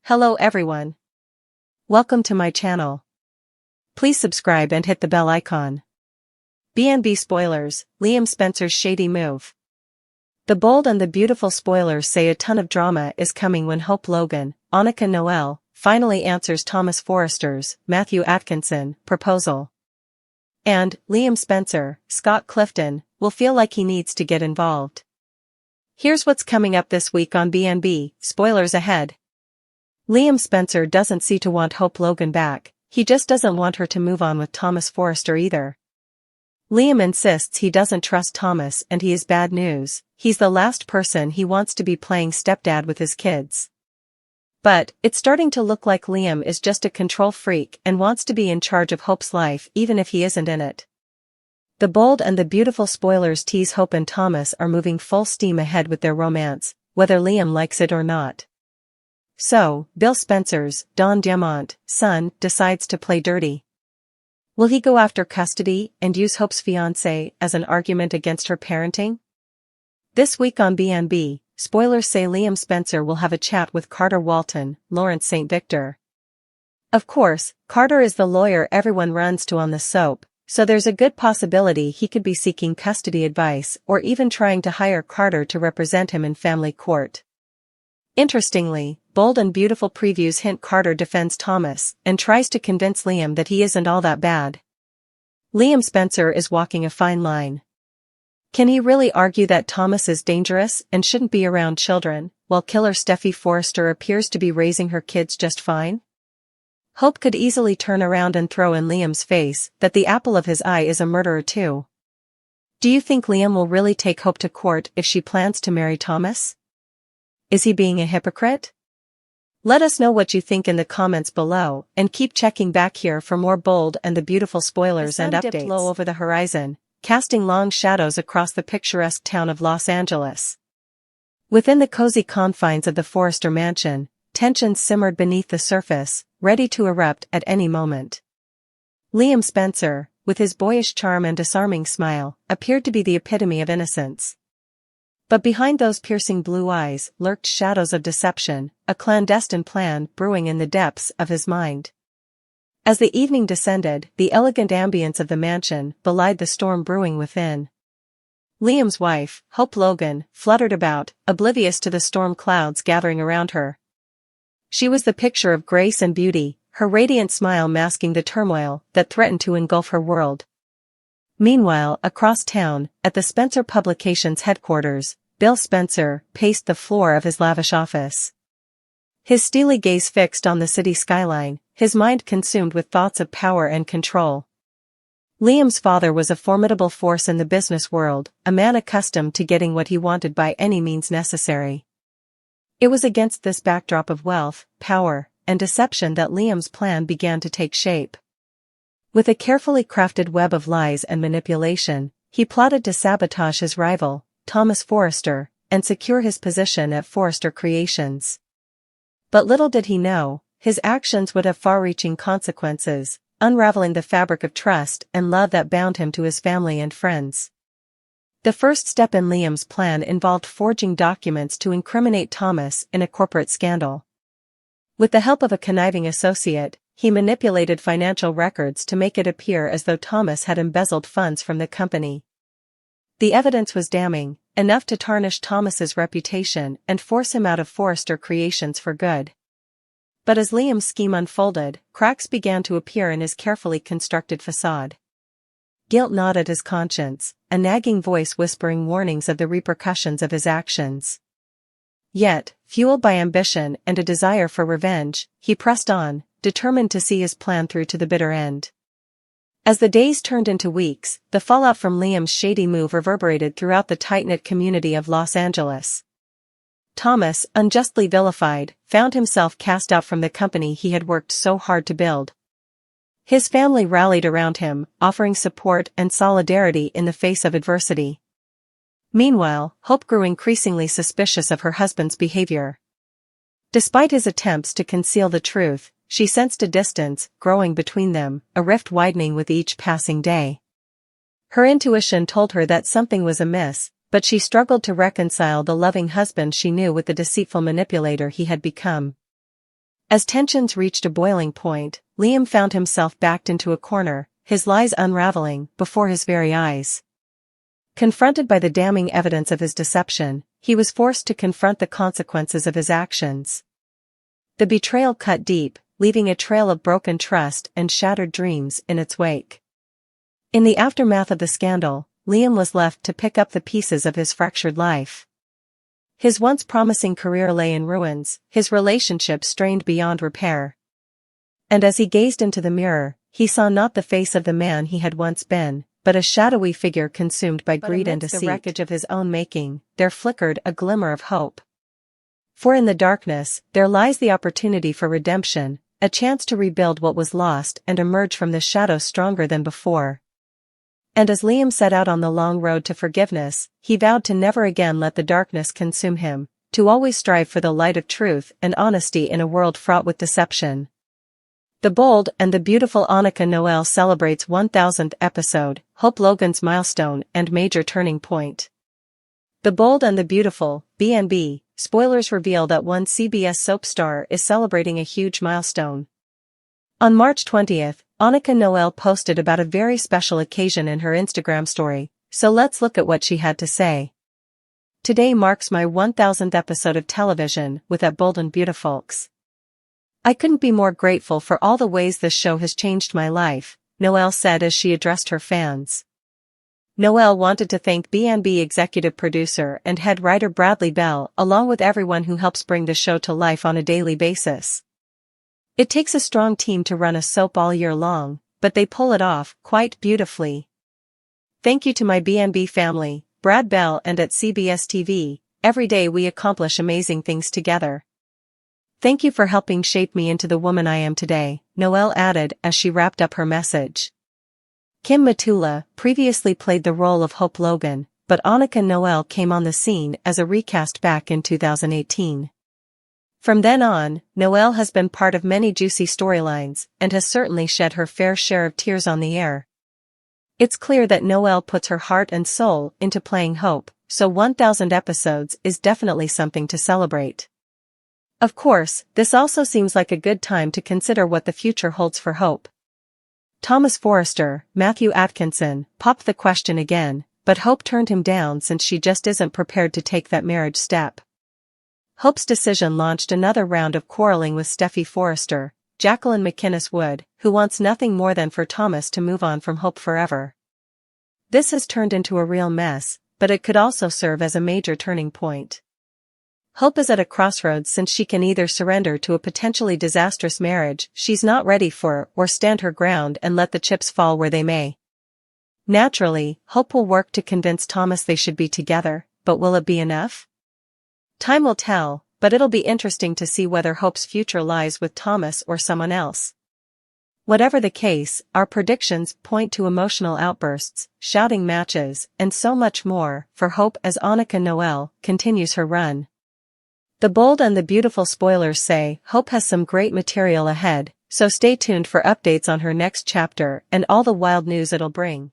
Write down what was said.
Hello everyone. Welcome to my channel. Please subscribe and hit the bell icon. BNB spoilers, Liam Spencer's shady move. The bold and the beautiful spoilers say a ton of drama is coming when Hope Logan, Annika Noel, finally answers Thomas Forrester's, Matthew Atkinson, proposal. And Liam Spencer, Scott Clifton, will feel like he needs to get involved. Here's what's coming up this week on BNB, spoilers ahead. Liam Spencer doesn't seem to want Hope Logan back, he just doesn't want her to move on with Thomas Forrester either. Liam insists he doesn't trust Thomas and he is bad news, he's the last person he wants to be playing stepdad with his kids. But, it's starting to look like Liam is just a control freak and wants to be in charge of Hope's life even if he isn't in it. The bold and the beautiful spoilers tease Hope and Thomas are moving full steam ahead with their romance, whether Liam likes it or not. So, Bill Spencer's, Don Diamont, son, decides to play dirty. Will he go after custody and use Hope's fiancé as an argument against her parenting? This week on BNB, spoilers say Liam Spencer will have a chat with Carter Walton, Lawrence St. Victor. Of course, Carter is the lawyer everyone runs to on the soap, so there's a good possibility he could be seeking custody advice or even trying to hire Carter to represent him in family court. Interestingly, bold and beautiful previews hint Carter defends Thomas and tries to convince Liam that he isn't all that bad. Liam Spencer is walking a fine line. Can he really argue that Thomas is dangerous and shouldn't be around children, while killer Steffi Forrester appears to be raising her kids just fine? Hope could easily turn around and throw in Liam's face that the apple of his eye is a murderer too. Do you think Liam will really take Hope to court if she plans to marry Thomas? Is he being a hypocrite? Let us know what you think in the comments below and keep checking back here for more bold and the beautiful spoilers and updates. Dipped low over the horizon, casting long shadows across the picturesque town of Los Angeles. Within the cozy confines of the Forrester mansion, tensions simmered beneath the surface, ready to erupt at any moment. Liam Spencer, with his boyish charm and disarming smile, appeared to be the epitome of innocence. But behind those piercing blue eyes lurked shadows of deception, a clandestine plan brewing in the depths of his mind. As the evening descended, the elegant ambience of the mansion belied the storm brewing within. Liam's wife, Hope Logan, fluttered about, oblivious to the storm clouds gathering around her. She was the picture of grace and beauty, her radiant smile masking the turmoil that threatened to engulf her world. Meanwhile, across town, at the Spencer Publications headquarters, Bill Spencer paced the floor of his lavish office. His steely gaze fixed on the city skyline, his mind consumed with thoughts of power and control. Liam's father was a formidable force in the business world, a man accustomed to getting what he wanted by any means necessary. It was against this backdrop of wealth, power, and deception that Liam's plan began to take shape. With a carefully crafted web of lies and manipulation, he plotted to sabotage his rival, Thomas Forrester, and secure his position at Forrester Creations. But little did he know, his actions would have far-reaching consequences, unraveling the fabric of trust and love that bound him to his family and friends. The first step in Liam's plan involved forging documents to incriminate Thomas in a corporate scandal. With the help of a conniving associate, he manipulated financial records to make it appear as though Thomas had embezzled funds from the company. The evidence was damning, enough to tarnish Thomas's reputation and force him out of Forrester Creations for good. But as Liam's scheme unfolded, cracks began to appear in his carefully constructed facade. Guilt gnawed at his conscience, a nagging voice whispering warnings of the repercussions of his actions. Yet, fueled by ambition and a desire for revenge, he pressed on, determined to see his plan through to the bitter end. As the days turned into weeks, the fallout from Liam's shady move reverberated throughout the tight-knit community of Los Angeles. Thomas, unjustly vilified, found himself cast out from the company he had worked so hard to build. His family rallied around him, offering support and solidarity in the face of adversity. Meanwhile, Hope grew increasingly suspicious of her husband's behavior. Despite his attempts to conceal the truth, she sensed a distance growing between them, a rift widening with each passing day. Her intuition told her that something was amiss, but she struggled to reconcile the loving husband she knew with the deceitful manipulator he had become. As tensions reached a boiling point, Liam found himself backed into a corner, his lies unraveling before his very eyes. Confronted by the damning evidence of his deception, he was forced to confront the consequences of his actions. The betrayal cut deep, leaving a trail of broken trust and shattered dreams in its wake. In the aftermath of the scandal, Liam was left to pick up the pieces of his fractured life. His once promising career lay in ruins, his relationship strained beyond repair. And as he gazed into the mirror, he saw not the face of the man he had once been, but a shadowy figure consumed by greed and deceit. The wreckage of his own making, there flickered a glimmer of hope. For in the darkness, there lies the opportunity for redemption, a chance to rebuild what was lost and emerge from the shadow stronger than before. And as Liam set out on the long road to forgiveness, he vowed to never again let the darkness consume him, to always strive for the light of truth and honesty in a world fraught with deception. The Bold and the Beautiful Annika Noel celebrates 1000th episode, Hope Logan's milestone and major turning point. The Bold and the Beautiful, B&B, spoilers reveal that one CBS soap star is celebrating a huge milestone. On March 20th, Annika Noel posted about a very special occasion in her Instagram story, so let's look at what she had to say. Today marks my 1000th episode of television with At Bold and Beautifolks. I couldn't be more grateful for all the ways this show has changed my life, Noel said as she addressed her fans. Noel wanted to thank B&B executive producer and head writer Bradley Bell along with everyone who helps bring the show to life on a daily basis. It takes a strong team to run a soap all year long, but they pull it off quite beautifully. Thank you to my B&B family, Brad Bell and at CBS TV, every day we accomplish amazing things together. Thank you for helping shape me into the woman I am today, Noel added as she wrapped up her message. Kim Matula previously played the role of Hope Logan, but Annika Noel came on the scene as a recast back in 2018. From then on, Noel has been part of many juicy storylines and has certainly shed her fair share of tears on the air. It's clear that Noel puts her heart and soul into playing Hope, so 1000 episodes is definitely something to celebrate. Of course, this also seems like a good time to consider what the future holds for Hope. Thomas Forrester, Matthew Atkinson, popped the question again, but Hope turned him down since she just isn't prepared to take that marriage step. Hope's decision launched another round of quarreling with Steffi Forrester, Jacqueline McInnes Wood, who wants nothing more than for Thomas to move on from Hope forever. This has turned into a real mess, but it could also serve as a major turning point. Hope is at a crossroads since she can either surrender to a potentially disastrous marriage she's not ready for or stand her ground and let the chips fall where they may. Naturally, Hope will work to convince Thomas they should be together, but will it be enough? Time will tell, but it'll be interesting to see whether Hope's future lies with Thomas or someone else. Whatever the case, our predictions point to emotional outbursts, shouting matches, and so much more for Hope as Annika Noel continues her run. The Bold and the Beautiful spoilers say Hope has some great material ahead, so stay tuned for updates on her next chapter and all the wild news it'll bring.